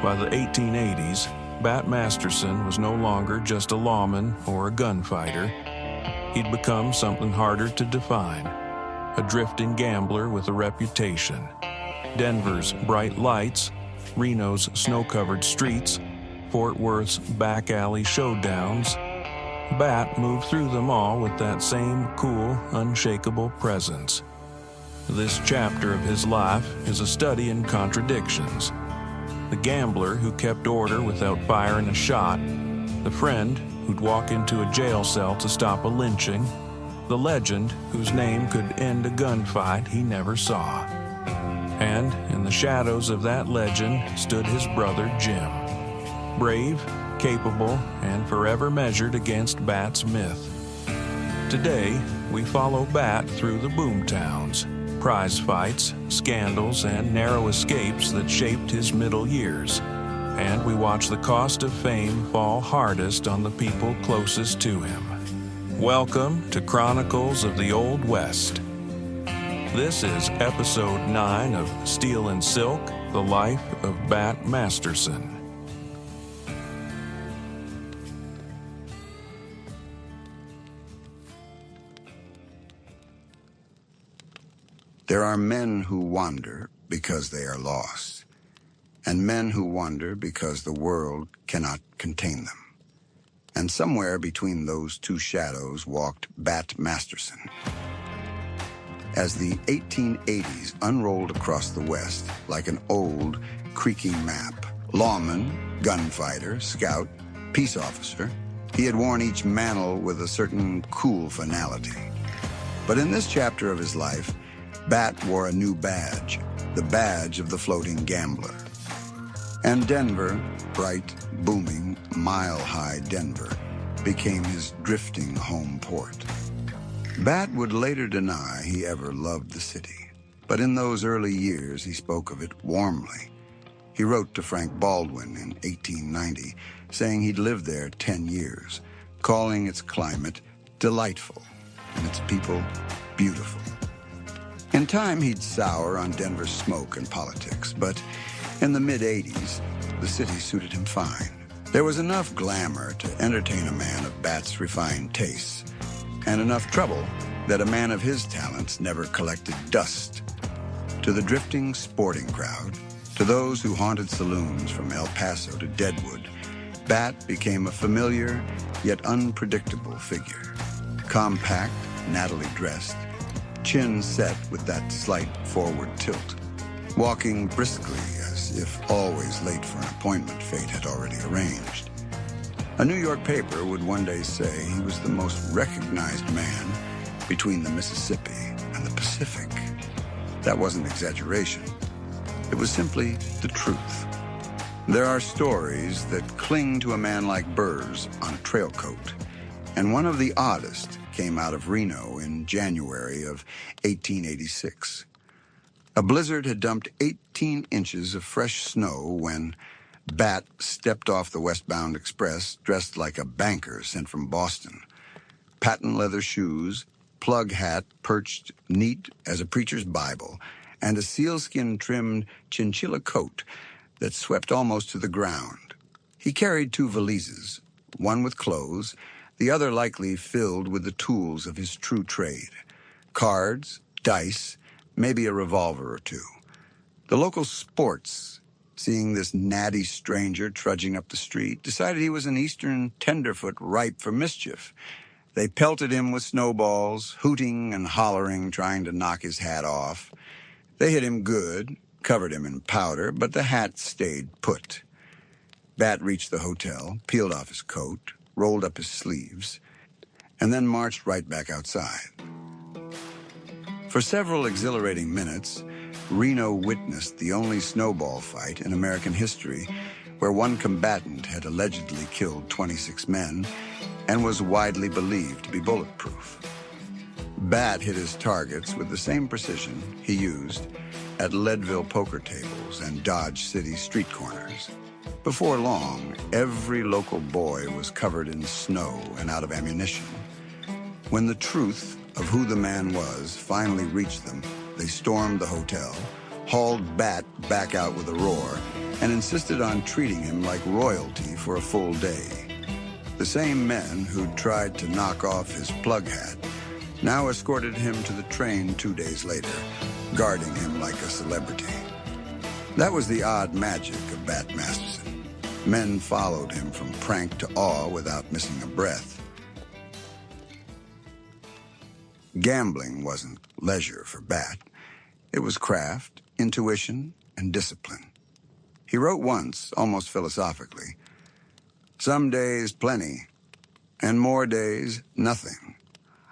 By the 1880s, Bat Masterson was no longer just a lawman or a gunfighter. He'd become something harder to define, a drifting gambler with a reputation. Denver's bright lights, Reno's snow-covered streets, Fort Worth's back alley showdowns, Bat moved through them all with that same cool, unshakable presence. This chapter of his life is a study in contradictions. The gambler who kept order without firing a shot, the friend who'd walk into a jail cell to stop a lynching, the legend whose name could end a gunfight he never saw. And in the shadows of that legend stood his brother Jim, brave, capable, and forever measured against Bat's myth. Today, we follow Bat through the boomtowns, prize fights, scandals, and narrow escapes that shaped his middle years. And we watch the cost of fame fall hardest on the people closest to him. Welcome to Chronicles of the Old West. This is Episode 9 of Steel and Silk, The Life of Bat Masterson. There are men who wander because they are lost, and men who wander because the world cannot contain them. And somewhere between those two shadows walked Bat Masterson. As the 1880s unrolled across the West like an old, creaking map, lawman, gunfighter, scout, peace officer, he had worn each mantle with a certain cool finality. But in this chapter of his life, Bat wore a new badge, the badge of the floating gambler. And Denver, bright, booming, mile-high Denver, became his drifting home port. Bat would later deny he ever loved the city, but in those early years he spoke of it warmly. He wrote to Frank Baldwin in 1890, saying he'd lived there 10 years, calling its climate delightful and its people beautiful. In time, he'd sour on Denver's smoke and politics, but in the mid-'80s, the city suited him fine. There was enough glamour to entertain a man of Bat's refined tastes, and enough trouble that a man of his talents never collected dust. To the drifting sporting crowd, to those who haunted saloons from El Paso to Deadwood, Bat became a familiar yet unpredictable figure. Compact, nattily dressed, chin set with that slight forward tilt, walking briskly as if always late for an appointment fate had already arranged. A New York paper would one day say he was the most recognized man between the Mississippi and the Pacific. That wasn't exaggeration. It was simply the truth. There are stories that cling to a man like burrs on a trail coat, and one of the oddest came out of Reno in January of 1886. A blizzard had dumped 18 inches of fresh snow when Bat stepped off the westbound express dressed like a banker sent from Boston. Patent leather shoes, plug hat perched neat as a preacher's Bible, and a sealskin-trimmed chinchilla coat that swept almost to the ground. He carried 2 valises, one with clothes, the other likely filled with the tools of his true trade: cards, dice, maybe a revolver or 2. The local sports, seeing this natty stranger trudging up the street, decided he was an Eastern tenderfoot ripe for mischief. They pelted him with snowballs, hooting and hollering, trying to knock his hat off. They hit him good, covered him in powder, but the hat stayed put. Bat reached the hotel, peeled off his coat, rolled up his sleeves, and then marched right back outside. For several exhilarating minutes, Reno witnessed the only snowball fight in American history where one combatant had allegedly killed 26 men and was widely believed to be bulletproof. Bat hit his targets with the same precision he used at Leadville poker tables and Dodge City street corners. Before long, every local boy was covered in snow and out of ammunition. When the truth of who the man was finally reached them, they stormed the hotel, hauled Bat back out with a roar and insisted on treating him like royalty for a full day. The same men who'd tried to knock off his plug hat now escorted him to the train 2 days later, guarding him like a celebrity. That was the odd magic of Bat Masterson. Men followed him from prank to awe without missing a breath. Gambling wasn't leisure for Bat. It was craft, intuition, and discipline. He wrote once, almost philosophically, "Some days plenty, and more days nothing.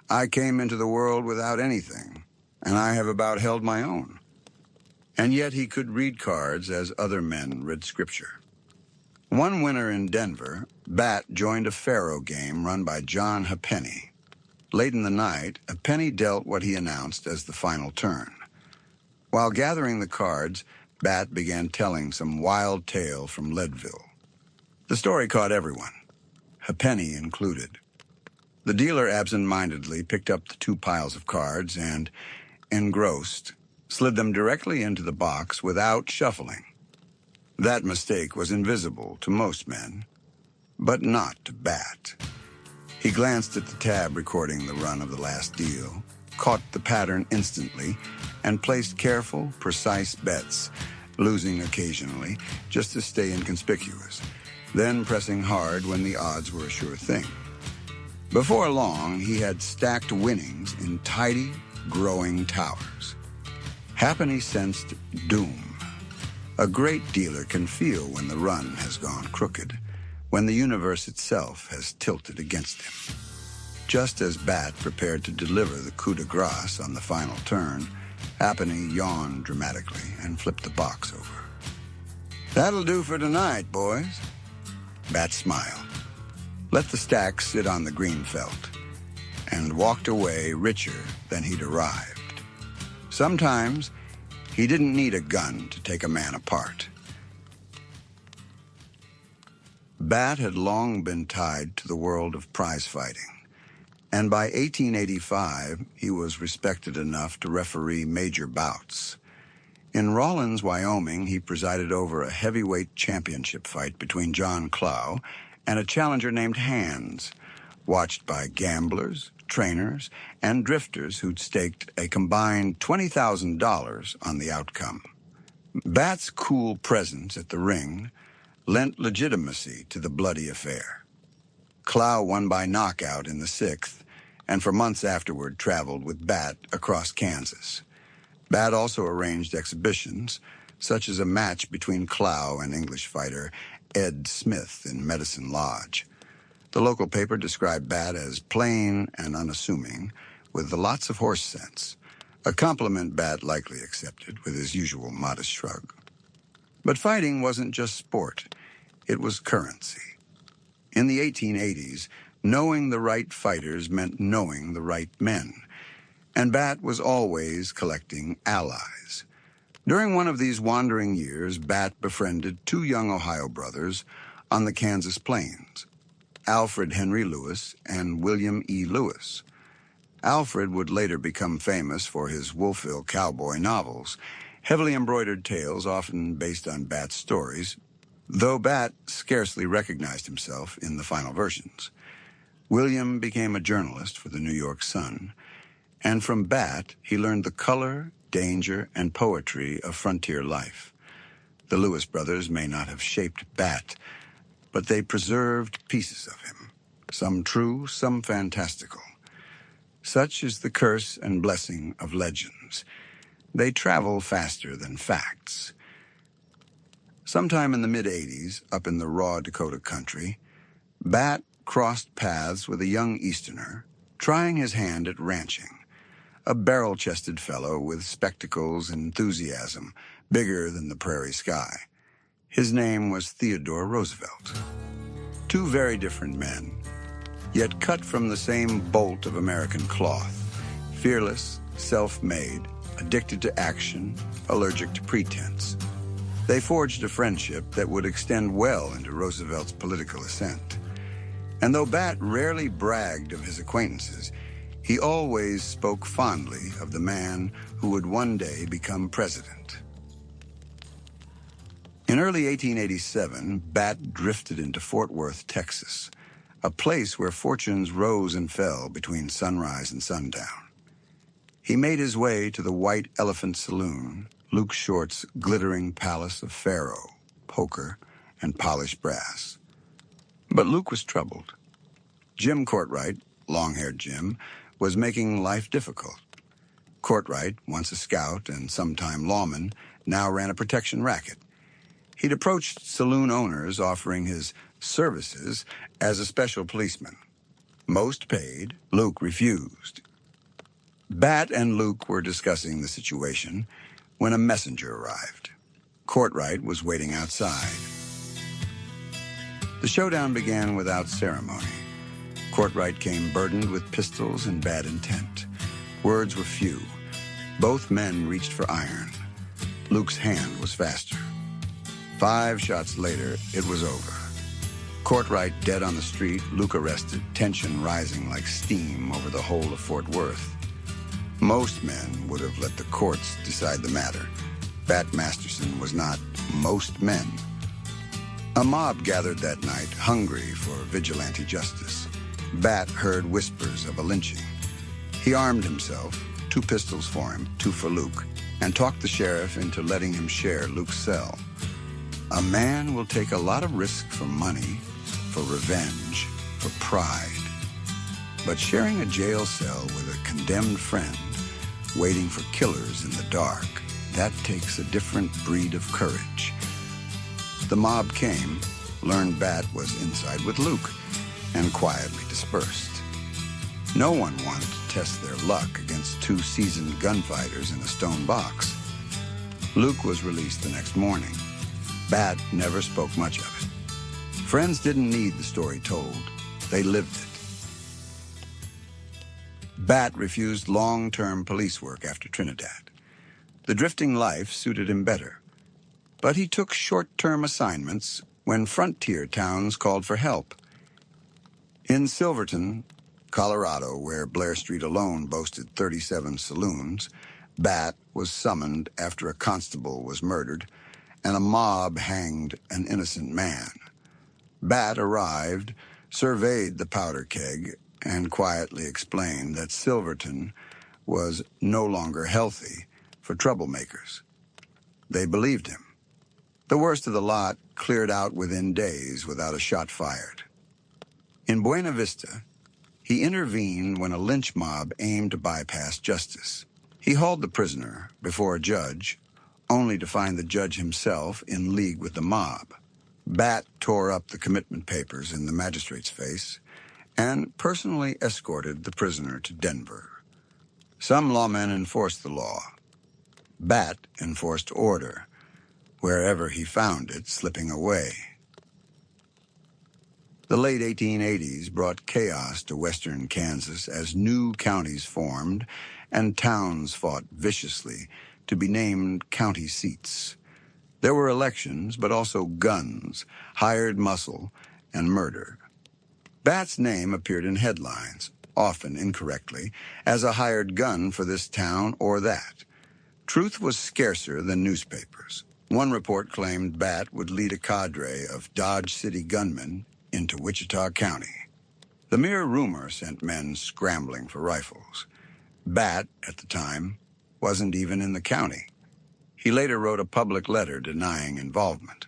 I came into the world without anything, and I have about held my own." And yet he could read cards as other men read scripture. One winter in Denver, Bat joined a faro game run by John Ha'penny. Late in the night, Ha'penny dealt what he announced as the final turn. While gathering the cards, Bat began telling some wild tale from Leadville. The story caught everyone, Ha'penny included. The dealer absent-mindedly picked up the 2 piles of cards and, engrossed, slid them directly into the box without shuffling. That mistake was invisible to most men, but not to Bat. He glanced at the tab recording the run of the last deal, caught the pattern instantly, and placed careful, precise bets, losing occasionally just to stay inconspicuous, then pressing hard when the odds were a sure thing. Before long, he had stacked winnings in tidy, growing towers. Ha'penny sensed doom. A great dealer can feel when the run has gone crooked, when the universe itself has tilted against him. Just as Bat prepared to deliver the coup de grace on the final turn, Ha'penny yawned dramatically and flipped the box over. "That'll do for tonight, boys." Bat smiled, let the stack sit on the green felt, and walked away richer than he'd arrived. Sometimes he didn't need a gun to take a man apart. Bat had long been tied to the world of prize fighting, and by 1885 he was respected enough to referee major bouts. In Rawlins, Wyoming, he presided over a heavyweight championship fight between John Clow and a challenger named Hands, watched by gamblers, trainers, and drifters who'd staked a combined $20,000 on the outcome. Bat's cool presence at the ring lent legitimacy to the bloody affair. Clow won by knockout in the 6th, and for months afterward traveled with Bat across Kansas. Bat also arranged exhibitions, such as a match between Clow and English fighter Ed Smith in Medicine Lodge. The local paper described Bat as plain and unassuming, with lots of horse sense, a compliment Bat likely accepted with his usual modest shrug. But fighting wasn't just sport, it was currency. In the 1880s, knowing the right fighters meant knowing the right men, and Bat was always collecting allies. During one of these wandering years, Bat befriended 2 young Ohio brothers on the Kansas plains, Alfred Henry Lewis and William E. Lewis. Alfred would later become famous for his Wolfville cowboy novels, heavily embroidered tales often based on Bat's stories, though Bat scarcely recognized himself in the final versions. William became a journalist for the New York Sun, and from Bat he learned the color, danger, and poetry of frontier life. The Lewis brothers may not have shaped Bat, but they preserved pieces of him, some true, some fantastical. Such is the curse and blessing of legends. They travel faster than facts. Sometime in the mid-'80s, up in the raw Dakota country, Bat crossed paths with a young Easterner, trying his hand at ranching, a barrel-chested fellow with spectacles and enthusiasm bigger than the prairie sky. His name was Theodore Roosevelt. 2 very different men, yet cut from the same bolt of American cloth, fearless, self-made, addicted to action, allergic to pretense. They forged a friendship that would extend well into Roosevelt's political ascent. And though Bat rarely bragged of his acquaintances, he always spoke fondly of the man who would one day become president. In early 1887, Bat drifted into Fort Worth, Texas, a place where fortunes rose and fell between sunrise and sundown. He made his way to the White Elephant Saloon, Luke Short's glittering palace of faro, poker, and polished brass. But Luke was troubled. Jim Courtright, long-haired Jim, was making life difficult. Courtright, once a scout and sometime lawman, now ran a protection racket. He'd approached saloon owners offering his services as a special policeman. Most paid, Luke refused. Bat and Luke were discussing the situation when a messenger arrived. Courtright was waiting outside. The showdown began without ceremony. Courtright came burdened with pistols and bad intent. Words were few. Both men reached for iron. Luke's hand was faster. 5 shots later, it was over. Courtright dead on the street, Luke arrested, tension rising like steam over the whole of Fort Worth. Most men would have let the courts decide the matter. Bat Masterson was not most men. A mob gathered that night, hungry for vigilante justice. Bat heard whispers of a lynching. He armed himself, 2 pistols for him, 2 for Luke, and talked the sheriff into letting him share Luke's cell. A man will take a lot of risk for money, for revenge, for pride. But sharing a jail cell with a condemned friend, waiting for killers in the dark, that takes a different breed of courage. The mob came, learned Bat was inside with Luke, and quietly dispersed. No one wanted to test their luck against 2 seasoned gunfighters in a stone box. Luke was released the next morning. Bat never spoke much of it. Friends didn't need the story told. They lived it. Bat refused long-term police work after Trinidad. The drifting life suited him better. But he took short-term assignments when frontier towns called for help. In Silverton, Colorado, where Blair Street alone boasted 37 saloons, Bat was summoned after a constable was murdered and a mob hanged an innocent man. Bat arrived, surveyed the powder keg, and quietly explained that Silverton was no longer healthy for troublemakers. They believed him. The worst of the lot cleared out within days without a shot fired. In Buena Vista, he intervened when a lynch mob aimed to bypass justice. He hauled the prisoner before a judge, only to find the judge himself in league with the mob. Bat tore up the commitment papers in the magistrate's face and personally escorted the prisoner to Denver. Some lawmen enforced the law. Bat enforced order, wherever he found it slipping away. The late 1880s brought chaos to western Kansas as new counties formed and towns fought viciously to be named county seats. There were elections, but also guns, hired muscle, and murder. Bat's name appeared in headlines, often incorrectly, as a hired gun for this town or that. Truth was scarcer than newspapers. One report claimed Bat would lead a cadre of Dodge City gunmen into Wichita County. The mere rumor sent men scrambling for rifles. Bat, at the time, wasn't even in the county. He later wrote a public letter denying involvement.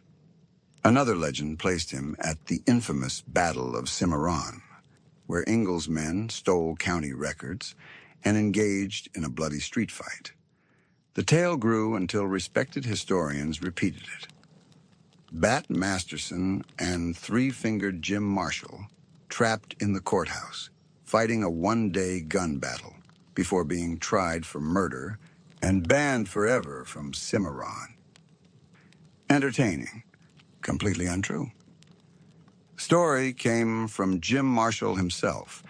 Another legend placed him at the infamous Battle of Cimarron, where Ingalls men stole county records and engaged in a bloody street fight. The tale grew until respected historians repeated it. Bat Masterson and Three-Fingered Jim Marshall trapped in the courthouse, fighting a one-day gun battle before being tried for murder and banned forever from Cimarron. Entertaining, completely untrue. Story came from Jim Marshall himself,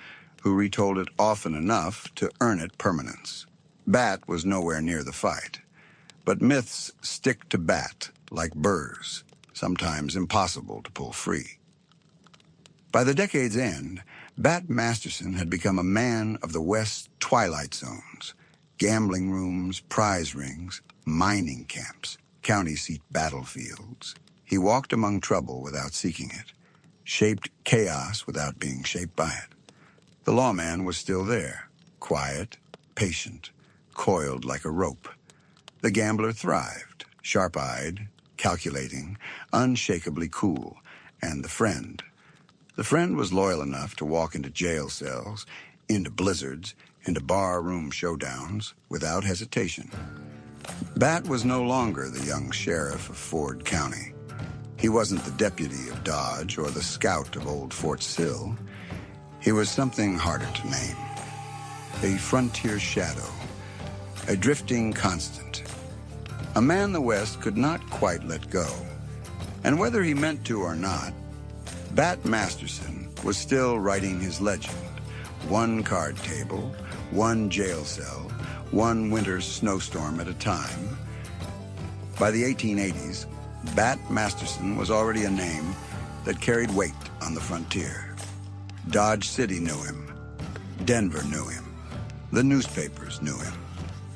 who retold it often enough to earn it permanence. Bat was nowhere near the fight, but myths stick to Bat like burrs, sometimes impossible to pull free. By the decade's end, Bat Masterson had become a man of the West's twilight zones, gambling rooms, prize rings, mining camps, county seat battlefields. He walked among trouble without seeking it, shaped chaos without being shaped by it. The lawman was still there, quiet, patient, coiled like a rope. The gambler thrived, sharp-eyed, calculating, unshakably cool. And the friend was loyal enough to walk into jail cells, into blizzards, into bar-room showdowns without hesitation. Bat was no longer the young sheriff of Ford County. He wasn't the deputy of Dodge or the scout of Old Fort Sill. He was something harder to name. A frontier shadow, a drifting constant. A man the West could not quite let go. And whether he meant to or not, Bat Masterson was still writing his legend. One card table, one jail cell, one winter's snowstorm at a time. By the 1880s, Bat Masterson was already a name that carried weight on the frontier. Dodge City knew him. Denver knew him. The newspapers knew him.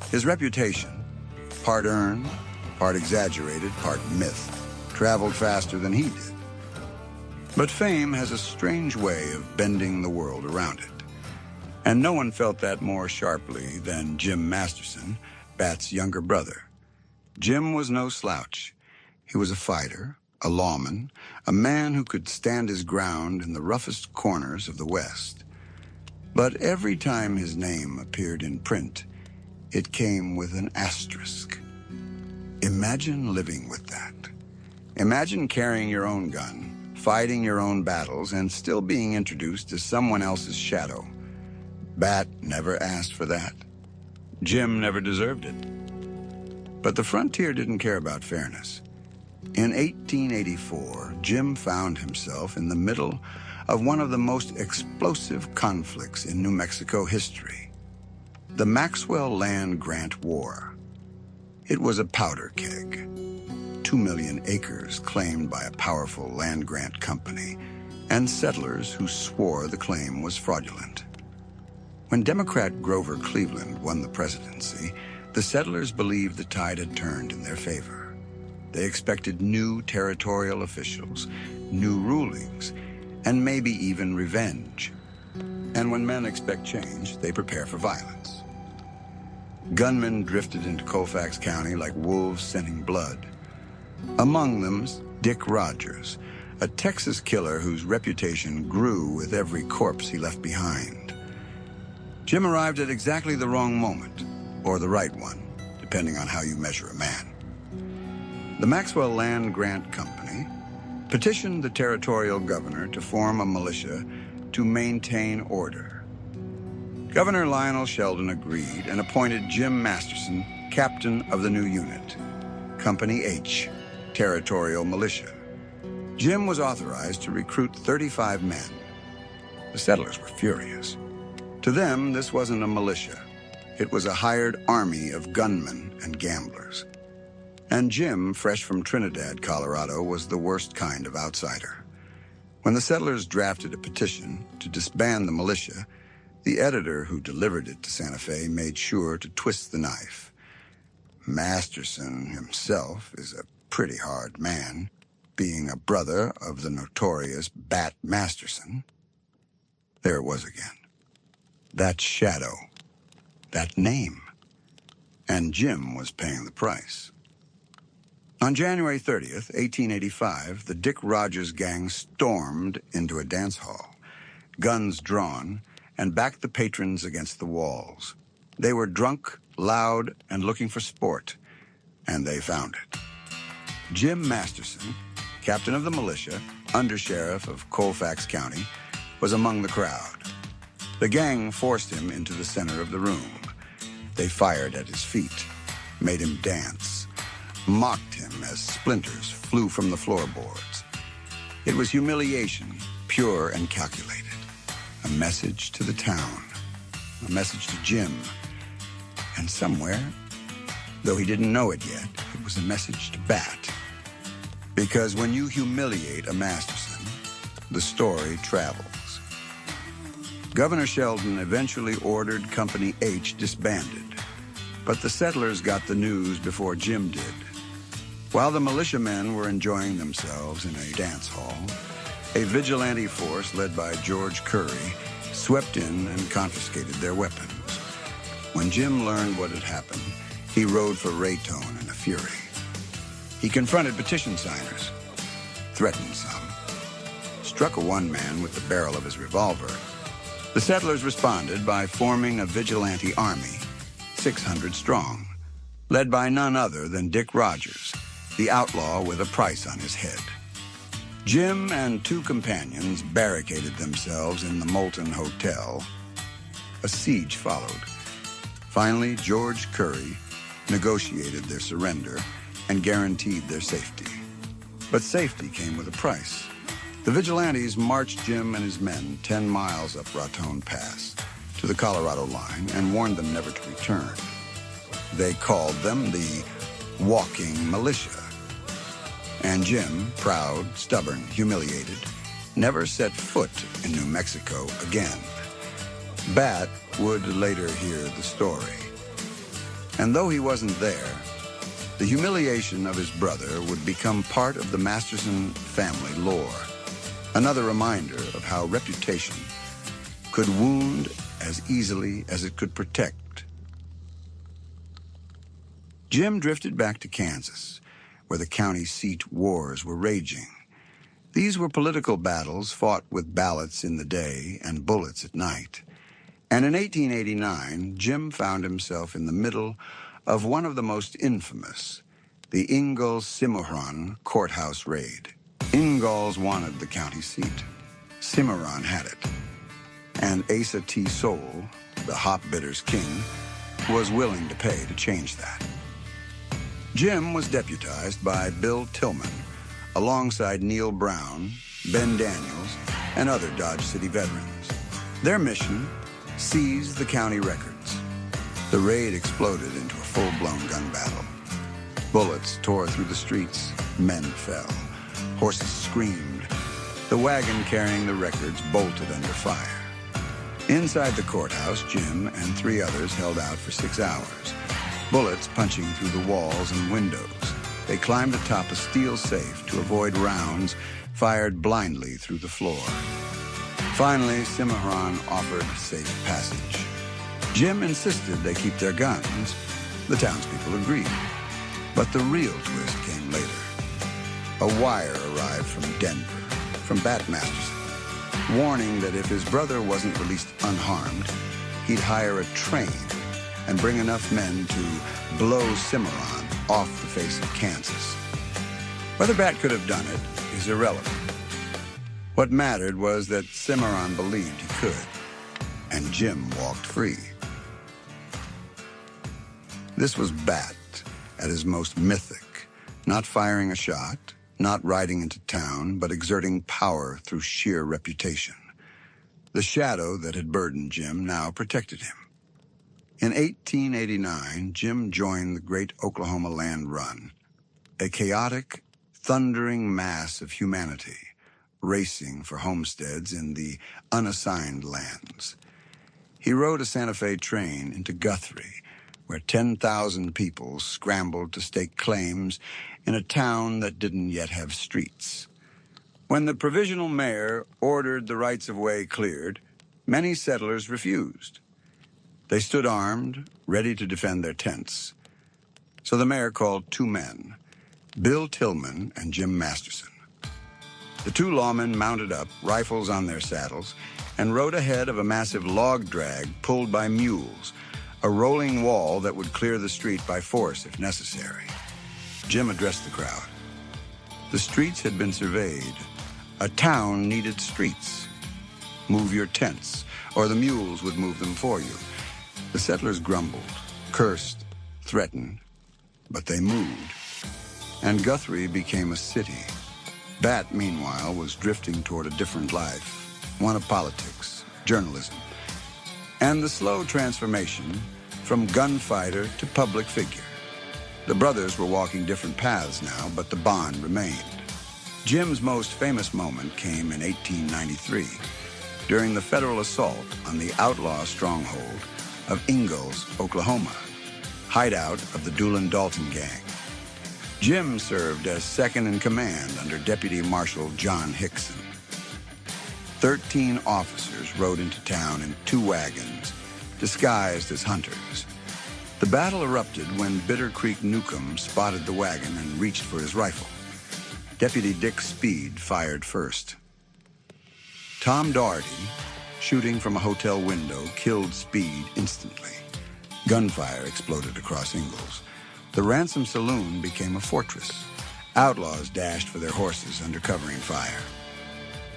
His reputation, part earned, part exaggerated, part myth, traveled faster than he did. But fame has a strange way of bending the world around it. And no one felt that more sharply than Jim Masterson, Bat's younger brother. Jim was no slouch. He was a fighter, a lawman, a man who could stand his ground in the roughest corners of the West. But every time his name appeared in print, it came with an asterisk. Imagine living with that. Imagine carrying your own gun, fighting your own battles, and still being introduced as someone else's shadow. Bat never asked for that. Jim never deserved it. But the frontier didn't care about fairness. In 1884, Jim found himself in the middle of one of the most explosive conflicts in New Mexico history, the Maxwell Land Grant War. It was a powder keg. 2 million acres claimed by a powerful land grant company, and settlers who swore the claim was fraudulent. When Democrat Grover Cleveland won the presidency, the settlers believed the tide had turned in their favor. They expected new territorial officials, new rulings, and maybe even revenge. And when men expect change, they prepare for violence. Gunmen drifted into Colfax County like wolves scenting blood. Among them, Dick Rogers, a Texas killer whose reputation grew with every corpse he left behind. Jim arrived at exactly the wrong moment, or the right one, depending on how you measure a man. The Maxwell Land Grant Company petitioned the territorial governor to form a militia to maintain order. Governor Lionel Sheldon agreed and appointed Jim Masterson captain of the new unit, Company H, Territorial Militia. Jim was authorized to recruit 35 men. The settlers were furious. To them, this wasn't a militia. It was a hired army of gunmen and gamblers. And Jim, fresh from Trinidad, Colorado, was the worst kind of outsider. When the settlers drafted a petition to disband the militia, the editor who delivered it to Santa Fe made sure to twist the knife. Masterson himself is a pretty hard man, being a brother of the notorious Bat Masterson. There it was again. That shadow, that name. And Jim was paying the price. On January 30th, 1885, the Dick Rogers gang stormed into a dance hall, guns drawn, and backed the patrons against the walls. They were drunk, loud, and looking for sport, and they found it. Jim Masterson, captain of the militia, undersheriff of Colfax County, was among the crowd. The gang forced him into the center of the room. They fired at his feet, made him dance, mocked him as splinters flew from the floorboards. It was humiliation, pure and calculated. A message to the town, a message to Jim. And somewhere, though he didn't know it yet, it was a message to Bat. Because when you humiliate a Masterson, the story travels. Governor Sheldon eventually ordered Company H disbanded, but the settlers got the news before Jim did. While the militiamen were enjoying themselves in a dance hall, a vigilante force led by George Curry swept in and confiscated their weapons. When Jim learned what had happened, he rode for Reno in a fury. He confronted petition signers, threatened some, struck a one-man with the barrel of his revolver. The settlers responded by forming a vigilante army, 600 strong, led by none other than Dick Rogers, the outlaw with a price on his head. Jim and two companions barricaded themselves in the Moulton Hotel. A siege followed. Finally, George Curry negotiated their surrender and guaranteed their safety. But safety came with a price. The vigilantes marched Jim and his men 10 miles up Raton Pass to the Colorado line and warned them never to return. They called them the Walking Militia. And Jim, proud, stubborn, humiliated, never set foot in New Mexico again. Bat would later hear the story. And though he wasn't there, the humiliation of his brother would become part of the Masterson family lore. Another reminder of how reputation could wound as easily as it could protect. Jim drifted back to Kansas, where the county seat wars were raging. These were political battles fought with ballots in the day and bullets at night. And in 1889, Jim found himself in the middle of one of the most infamous, the Ingalls Cimarron courthouse raid. Ingalls wanted the county seat. Cimarron had it. And Asa T. Soule, the hop bitters king, was willing to pay to change that. Jim was deputized by Bill Tillman, alongside Neil Brown, Ben Daniels, and other Dodge City veterans. Their mission: seize the county records. The raid exploded into a full-blown gun battle. Bullets tore through the streets. Men fell. Horses screamed. The wagon carrying the records bolted under fire. Inside the courthouse, Jim and 3 others held out for 6 hours, bullets punching through the walls and windows. They climbed atop a steel safe to avoid rounds fired blindly through the floor. Finally, Cimarron offered safe passage. Jim insisted they keep their guns. The townspeople agreed. But the real twist came later. A wire arrived from Denver, from Bat Masterson, warning that if his brother wasn't released unharmed, he'd hire a train and bring enough men to blow Cimarron off the face of Kansas. Whether Bat could have done it is irrelevant. What mattered was that Cimarron believed he could, and Jim walked free. This was Bat at his most mythic, not firing a shot, not riding into town, but exerting power through sheer reputation. The shadow that had burdened Jim now protected him. In 1889, Jim joined the Great Oklahoma Land Run, a chaotic, thundering mass of humanity racing for homesteads in the unassigned lands. He rode a Santa Fe train into Guthrie, where 10,000 people scrambled to stake claims in a town that didn't yet have streets. When the provisional mayor ordered the rights-of-way cleared, many settlers refused. They stood armed, ready to defend their tents. So the mayor called 2 men, Bill Tillman and Jim Masterson. The 2 lawmen mounted up, rifles on their saddles, and rode ahead of a massive log drag pulled by mules, a rolling wall that would clear the street by force if necessary. Jim addressed the crowd. The streets had been surveyed. A town needed streets. Move your tents, or the mules would move them for you. The settlers grumbled, cursed, threatened, but they moved. And Guthrie became a city. Bat, meanwhile, was drifting toward a different life, one of politics, journalism, and the slow transformation from gunfighter to public figure. The brothers were walking different paths now, but the bond remained. Jim's most famous moment came in 1893, during the federal assault on the outlaw stronghold of Ingalls, Oklahoma, hideout of the Doolin-Dalton gang. Jim served as second in command under Deputy Marshal John Hickson. 13 officers rode into town in 2 wagons, disguised as hunters. The battle erupted when Bitter Creek Newcomb spotted the wagon and reached for his rifle. Deputy Dick Speed fired first. Tom Doherty, shooting from a hotel window, killed Speed instantly. Gunfire exploded across Ingalls. The Ransom Saloon became a fortress. Outlaws dashed for their horses under covering fire.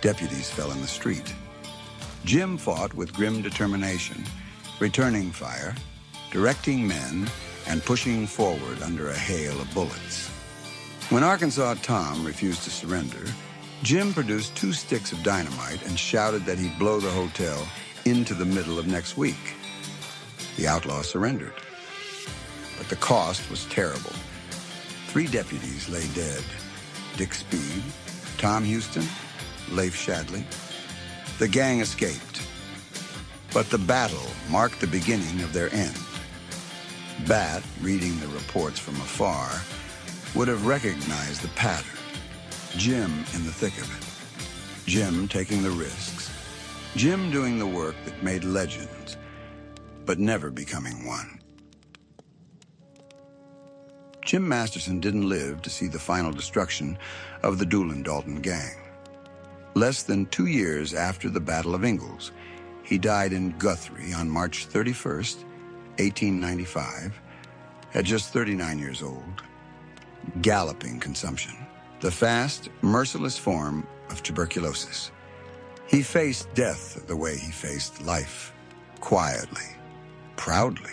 Deputies fell in the street. Jim fought with grim determination, returning fire, directing men, and pushing forward under a hail of bullets. When Arkansas Tom refused to surrender, Jim produced 2 sticks of dynamite and shouted that he'd blow the hotel into the middle of next week. The outlaw surrendered. But the cost was terrible. 3 deputies lay dead: Dick Speed, Tom Houston, Leif Shadley. The gang escaped. But the battle marked the beginning of their end. Bat, reading the reports from afar, would have recognized the pattern. Jim in the thick of it. Jim taking the risks. Jim doing the work that made legends, but never becoming one. Jim Masterson didn't live to see the final destruction of the Doolin-Dalton gang. Less than 2 years after the Battle of Ingalls, he died in Guthrie on March 31st, 1895, at just 39 years old. Galloping consumption, the fast, merciless form of tuberculosis. He faced death the way he faced life, quietly, proudly,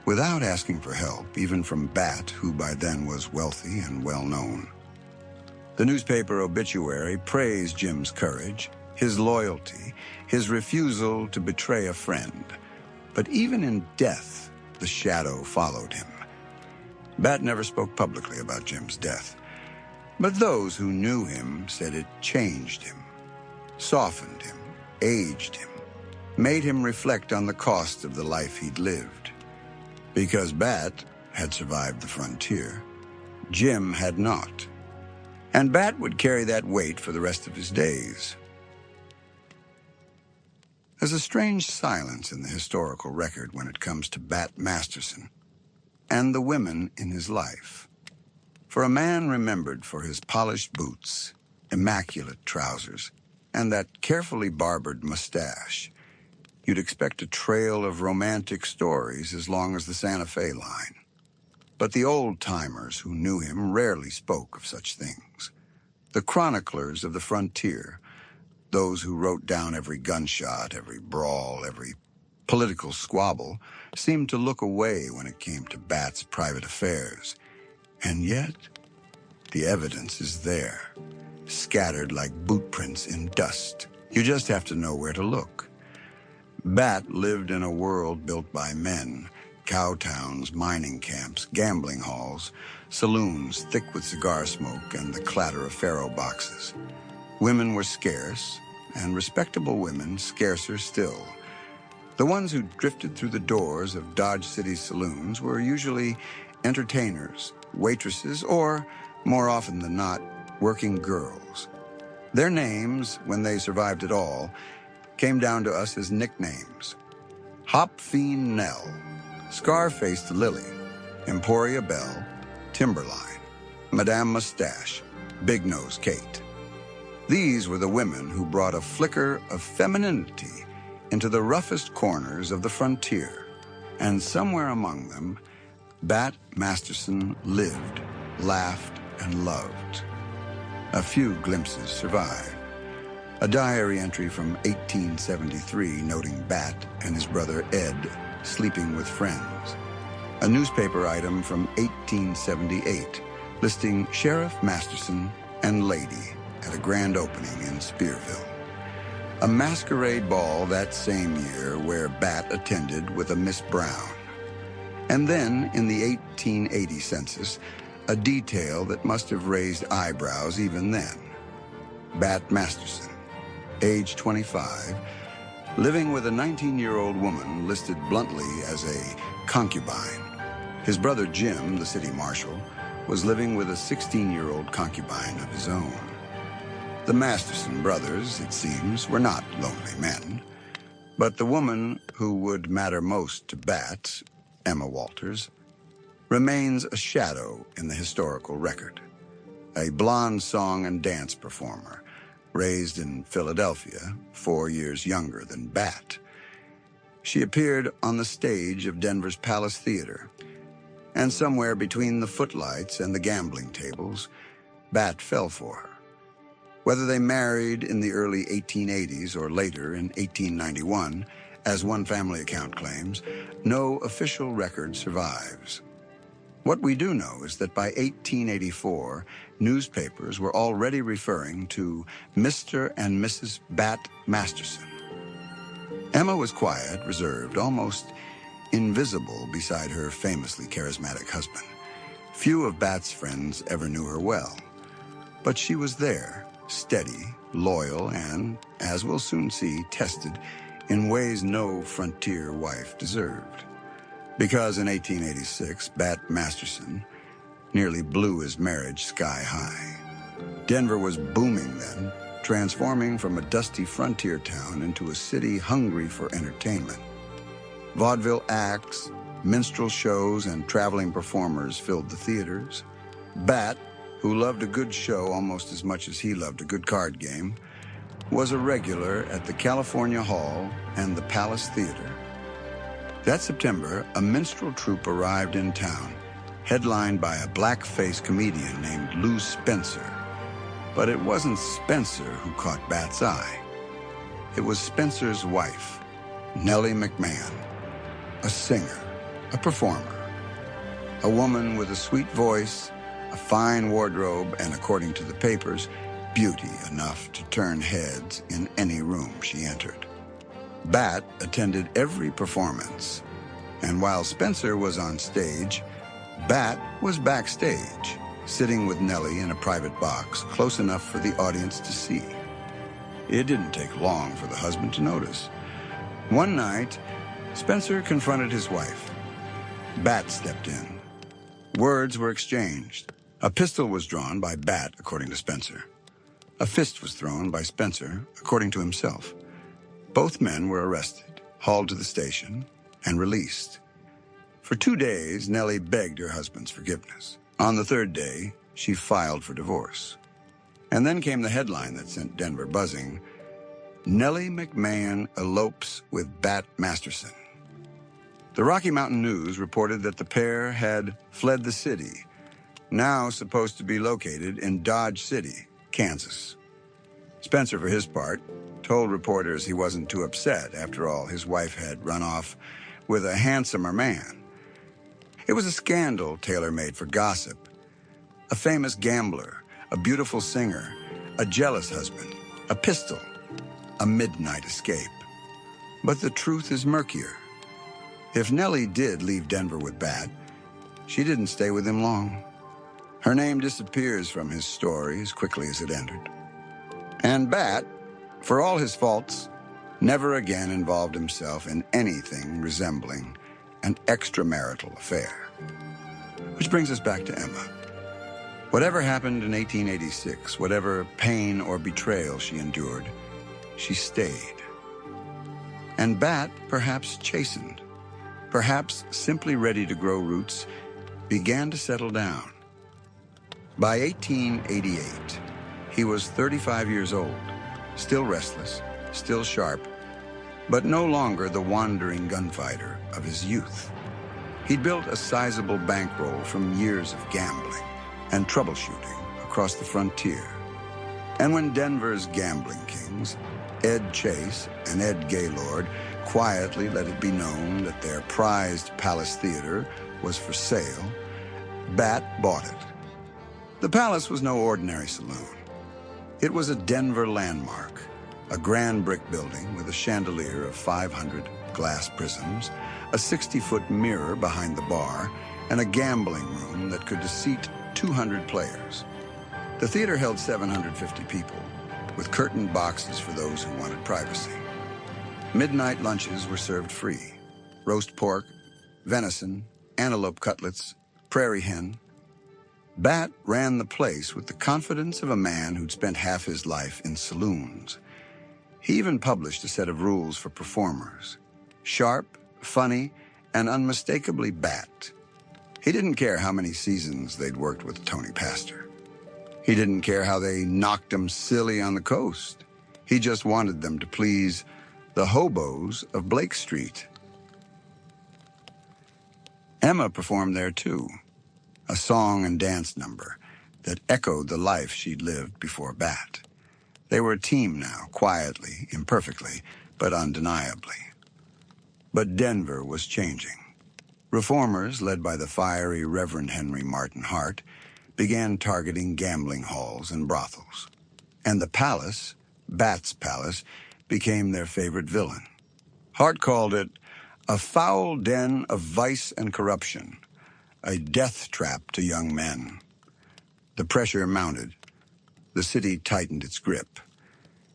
without asking for help, even from Bat, who by then was wealthy and well-known. The newspaper obituary praised Jim's courage, his loyalty, his refusal to betray a friend. But even in death, the shadow followed him. Bat never spoke publicly about Jim's death, but those who knew him said it changed him, softened him, aged him, made him reflect on the cost of the life he'd lived. Because Bat had survived the frontier, Jim had not. And Bat would carry that weight for the rest of his days. There's a strange silence in the historical record when it comes to Bat Masterson and the women in his life. For a man remembered for his polished boots, immaculate trousers, and that carefully barbered mustache, you'd expect a trail of romantic stories as long as the Santa Fe line. But the old-timers who knew him rarely spoke of such things. The chroniclers of the frontier, those who wrote down every gunshot, every brawl, every political squabble, seemed to look away when it came to Bat's private affairs. And yet, the evidence is there, scattered like boot prints in dust. You just have to know where to look. Bat lived in a world built by men, cow towns, mining camps, gambling halls, saloons thick with cigar smoke and the clatter of faro boxes. Women were scarce, and respectable women scarcer still. The ones who drifted through the doors of Dodge City's saloons were usually entertainers, waitresses, or, more often than not, working girls. Their names, when they survived at all, came down to us as nicknames. Hop Fiend Nell, Scar-Faced Lily, Emporia Belle, Timberline, Madame Mustache, Big Nose Kate. These were the women who brought a flicker of femininity into the roughest corners of the frontier. And somewhere among them, Bat Masterson lived, laughed, and loved. A few glimpses survive. A diary entry from 1873 noting Bat and his brother Ed sleeping with friends. A newspaper item from 1878 listing Sheriff Masterson and lady at a grand opening in Spearville. A masquerade ball that same year where Bat attended with a Miss Brown. And then, in the 1880 census, a detail that must have raised eyebrows even then. Bat Masterson, age 25, living with a 19-year-old woman listed bluntly as a concubine. His brother Jim, the city marshal, was living with a 16-year-old concubine of his own. The Masterson brothers, it seems, were not lonely men. But the woman who would matter most to Bat, Emma Walters, remains a shadow in the historical record. A blonde song and dance performer, raised in Philadelphia, 4 years younger than Bat. She appeared on the stage of Denver's Palace Theater, and somewhere between the footlights and the gambling tables, Bat fell for her. Whether they married in the early 1880s or later in 1891, as one family account claims, no official record survives. What we do know is that by 1884, newspapers were already referring to Mr. and Mrs. Bat Masterson. Emma was quiet, reserved, almost invisible beside her famously charismatic husband. Few of Bat's friends ever knew her well, but she was there, steady, loyal, and, as we'll soon see, tested in ways no frontier wife deserved. Because in 1886, Bat Masterson nearly blew his marriage sky high. Denver was booming then, transforming from a dusty frontier town into a city hungry for entertainment. Vaudeville acts, minstrel shows, and traveling performers filled the theaters. Bat, who loved a good show almost as much as he loved a good card game, was a regular at the California Hall and the Palace Theater. That September, a minstrel troupe arrived in town, headlined by a black-faced comedian named Lou Spencer. But it wasn't Spencer who caught Bat's eye. It was Spencer's wife, Nellie McMahon, a singer, a performer, a woman with a sweet voice, a fine wardrobe, and according to the papers, beauty enough to turn heads in any room she entered. Bat attended every performance, and while Spencer was on stage, Bat was backstage, sitting with Nellie in a private box close enough for the audience to see. It didn't take long for the husband to notice. One night, Spencer confronted his wife. Bat stepped in. Words were exchanged. A pistol was drawn by Bat, according to Spencer. A fist was thrown by Spencer, according to himself. Both men were arrested, hauled to the station, and released. For 2 days, Nellie begged her husband's forgiveness. On the third day, she filed for divorce. And then came the headline that sent Denver buzzing: Nellie McMahon elopes with Bat Masterson. The Rocky Mountain News reported that the pair had fled the city, now supposed to be located in Dodge City, Kansas. Spencer, for his part, told reporters he wasn't too upset. After all, his wife had run off with a handsomer man. It was a scandal tailor-made for gossip. A famous gambler, a beautiful singer, a jealous husband, a pistol, a midnight escape. But the truth is murkier. If Nellie did leave Denver with Bat, she didn't stay with him long. Her name disappears from his story as quickly as it entered. And Bat, for all his faults, never again involved himself in anything resembling an extramarital affair. Which brings us back to Emma. Whatever happened in 1886, whatever pain or betrayal she endured, she stayed. And Bat, perhaps chastened, perhaps simply ready to grow roots, began to settle down. By 1888, he was 35 years old, still restless, still sharp, but no longer the wandering gunfighter of his youth. He'd built a sizable bankroll from years of gambling and troubleshooting across the frontier. And when Denver's gambling kings, Ed Chase and Ed Gaylord, quietly let it be known that their prized Palace Theater was for sale, Bat bought it. The Palace was no ordinary saloon. It was a Denver landmark, a grand brick building with a chandelier of 500 glass prisms, a 60-foot mirror behind the bar, and a gambling room that could seat 200 players. The theater held 750 people, with curtained boxes for those who wanted privacy. Midnight lunches were served free: roast pork, venison, antelope cutlets, prairie hen. Bat ran the place with the confidence of a man who'd spent half his life in saloons. He even published a set of rules for performers. Sharp, funny, and unmistakably Bat. He didn't care how many seasons they'd worked with Tony Pastor. He didn't care how they knocked him silly on the coast. He just wanted them to please the hobos of Blake Street. Emma performed there too, a song and dance number that echoed the life she'd lived before Bat. They were a team now, quietly, imperfectly, but undeniably. But Denver was changing. Reformers, led by the fiery Reverend Henry Martin Hart, began targeting gambling halls and brothels. And the palace, Bat's palace, became their favorite villain. Hart called it a foul den of vice and corruption, a death trap to young men. The pressure mounted. The city tightened its grip.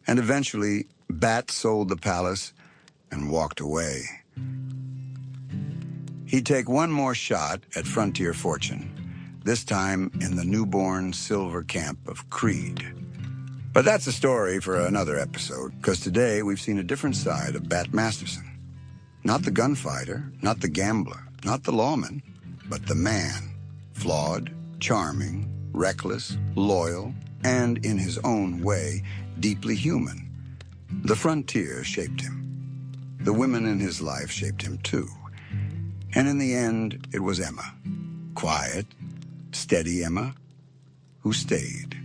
And eventually, Bat sold the palace and walked away. He'd take one more shot at frontier fortune, this time in the newborn silver camp of Creed. But that's a story for another episode, because today we've seen a different side of Bat Masterson. Not the gunfighter, not the gambler, not the lawman, but the man. Flawed, charming, reckless, loyal, and in his own way, deeply human. The frontier shaped him. The women in his life shaped him too. And in the end, it was Emma. Quiet, steady Emma, who stayed.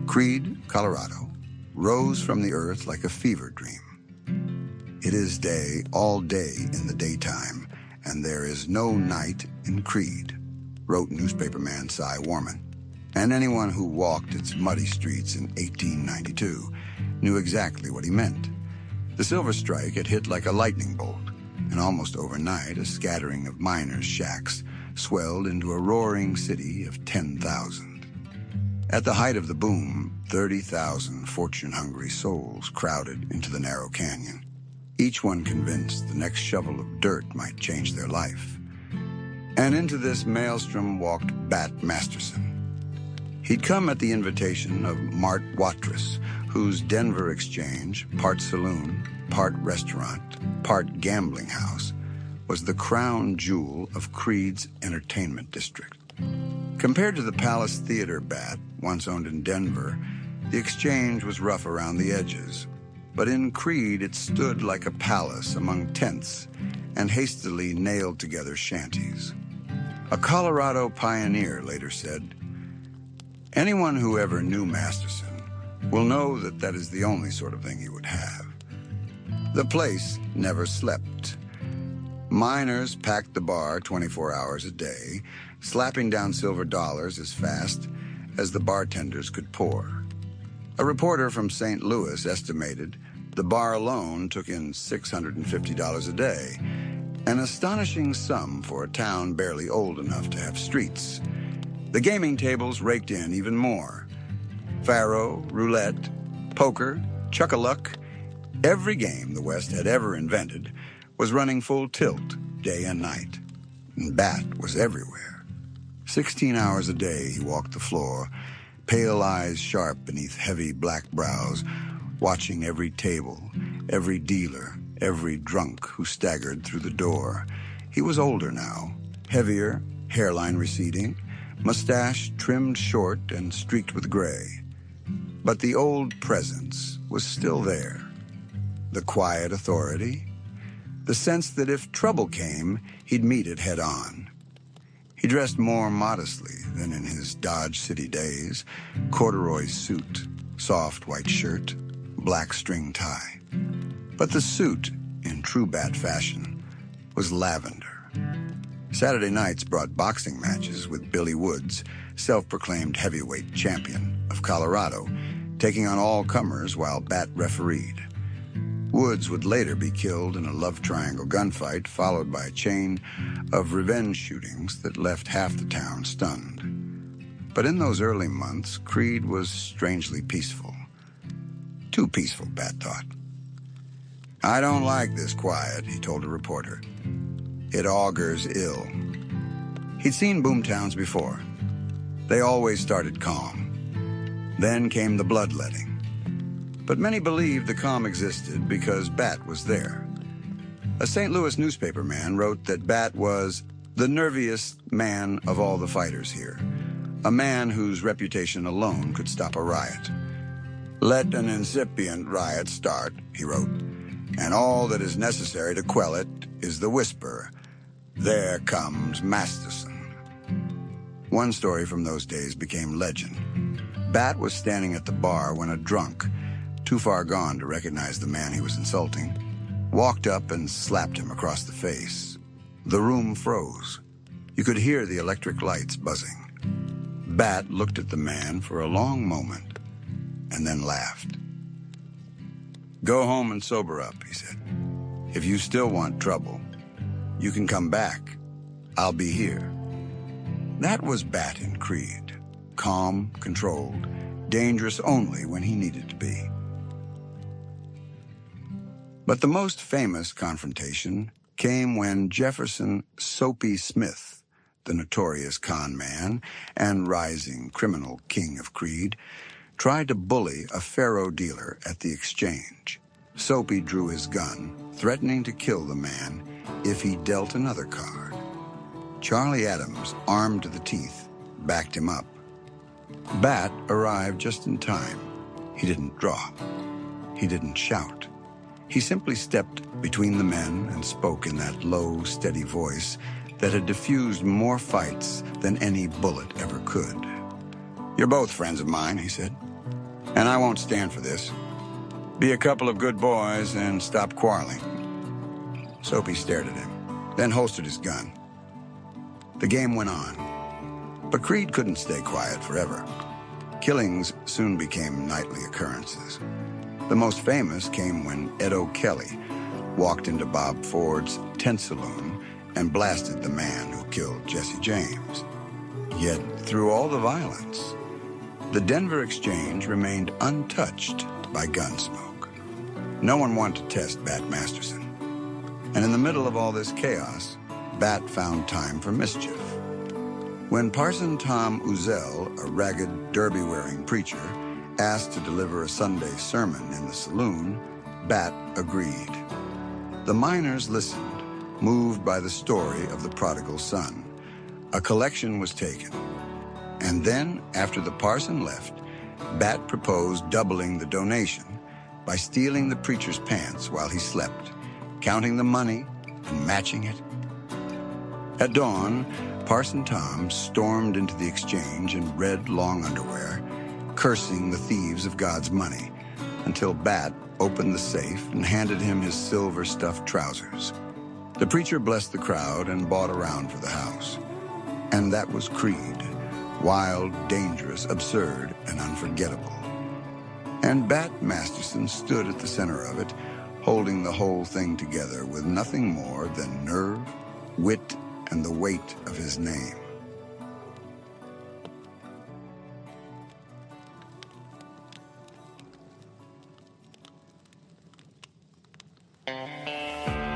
Creed, Colorado, rose from the earth like a fever dream. It is day all day in the daytime, and there is no night in Creed, wrote newspaperman Cy Warman. And anyone who walked its muddy streets in 1892 knew exactly what he meant. The silver strike had hit like a lightning bolt, and almost overnight, a scattering of miners' shacks swelled into a roaring city of 10,000. At the height of the boom, 30,000 fortune-hungry souls crowded into the narrow canyon, each one convinced the next shovel of dirt might change their life. And into this maelstrom walked Bat Masterson. He'd come at the invitation of Mart Watrous, whose Denver exchange, part saloon, part restaurant, part gambling house, was the crown jewel of Creed's entertainment district. Compared to the Palace Theater Bat, once owned in Denver, the exchange was rough around the edges. But in Creed, it stood like a palace among tents and hastily nailed together shanties. A Colorado pioneer later said, "Anyone who ever knew Masterson will know that that is the only sort of thing he would have." The place never slept. Miners packed the bar 24 hours a day, slapping down silver dollars as fast as the bartenders could pour. A reporter from St. Louis estimated the bar alone took in $650 a day, an astonishing sum for a town barely old enough to have streets. The gaming tables raked in even more. Faro, roulette, poker, chuck-a-luck, every game the West had ever invented was running full tilt day and night. And Bat was everywhere. 16 hours a day he walked the floor, pale eyes sharp beneath heavy black brows, watching every table, every dealer, every drunk who staggered through the door. He was older now, heavier, hairline receding, mustache trimmed short and streaked with gray. But the old presence was still there. The quiet authority, the sense that if trouble came, he'd meet it head on. He dressed more modestly than in his Dodge City days, corduroy suit, soft white shirt, black string tie. But the suit, in true Bat fashion, was lavender. Saturday nights brought boxing matches with Billy Woods, self-proclaimed heavyweight champion of Colorado, taking on all comers while Bat refereed. Woods would later be killed in a love triangle gunfight, followed by a chain of revenge shootings that left half the town stunned. But in those early months, Creed was strangely peaceful. Too peaceful, Bat thought. "I don't like this quiet," he told a reporter. "It augurs ill." He'd seen boomtowns before. They always started calm. Then came the bloodletting. But many believed the calm existed because Bat was there. A St. Louis newspaper man wrote that Bat was the nerviest man of all the fighters here, a man whose reputation alone could stop a riot. "Let an incipient riot start," he wrote, "and all that is necessary to quell it is the whisper, 'There comes Masterson.'" One story from those days became legend. Bat was standing at the bar when a drunk, too far gone to recognize the man he was insulting, walked up and slapped him across the face. The room froze. You could hear the electric lights buzzing. Bat looked at the man for a long moment and then laughed. "Go home and sober up," he said. "If you still want trouble, you can come back. I'll be here." That was Bat in Creed. Calm, controlled, dangerous only when he needed to be. But the most famous confrontation came when Jefferson Soapy Smith, the notorious con man and rising criminal king of Creed, tried to bully a faro dealer at the exchange. Soapy drew his gun, threatening to kill the man if he dealt another card. Charlie Adams, armed to the teeth, backed him up. Bat arrived just in time. He didn't draw. He didn't shout. He simply stepped between the men and spoke in that low, steady voice that had diffused more fights than any bullet ever could. "You're both friends of mine," he said, "and I won't stand for this. Be a couple of good boys and stop quarreling." Soapy stared at him, then holstered his gun. The game went on. But Creed couldn't stay quiet forever. Killings soon became nightly occurrences. The most famous came when Ed O'Kelly walked into Bob Ford's tent saloon and blasted the man who killed Jesse James. Yet, through all the violence, the Denver Exchange remained untouched by gunsmoke. No one wanted to test Bat Masterson. And in the middle of all this chaos, Bat found time for mischief. When Parson Tom Uzzell, a ragged, derby-wearing preacher, asked to deliver a Sunday sermon in the saloon, Bat agreed. The miners listened, moved by the story of the prodigal son. A collection was taken. And then, after the parson left, Bat proposed doubling the donation by stealing the preacher's pants while he slept, counting the money and matching it. At dawn, Parson Tom stormed into the exchange in red long underwear, cursing the thieves of God's money, until Bat opened the safe and handed him his silver-stuffed trousers. The preacher blessed the crowd and bought around for the house. And that was Creed, wild, dangerous, absurd, and unforgettable. And Bat Masterson stood at the center of it, holding the whole thing together with nothing more than nerve, wit, and the weight of his name.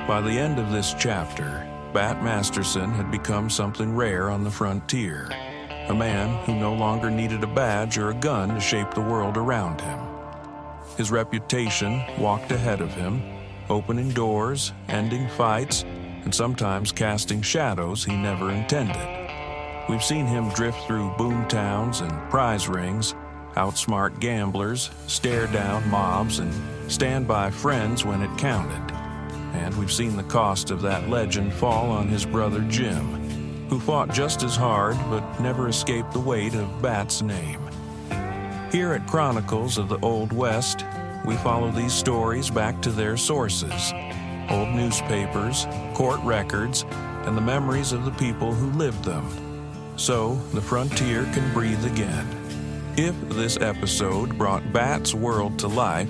By the end of this chapter, Bat Masterson had become something rare on the frontier, a man who no longer needed a badge or a gun to shape the world around him. His reputation walked ahead of him, opening doors, ending fights, and sometimes casting shadows he never intended. We've seen him drift through boomtowns and prize rings, outsmart gamblers, stare down mobs, and stand by friends when it counted. And we've seen the cost of that legend fall on his brother Jim, who fought just as hard but never escaped the weight of Bat's name. Here at Chronicles of the Old West, we follow these stories back to their sources: old newspapers, court records, and the memories of the people who lived them. So the frontier can breathe again. If this episode brought Bat's world to life,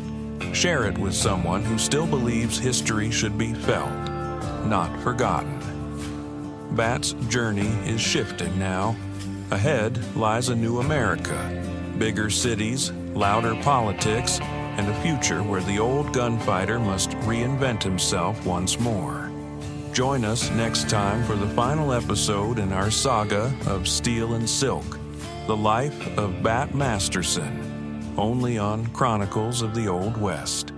share it with someone who still believes history should be felt, not forgotten. Bat's journey is shifting now. Ahead lies a new America, bigger cities, louder politics, and a future where the old gunfighter must reinvent himself once more. Join us next time for the final episode in our saga of Steel and Silk, the life of Bat Masterson, only on Chronicles of the Old West.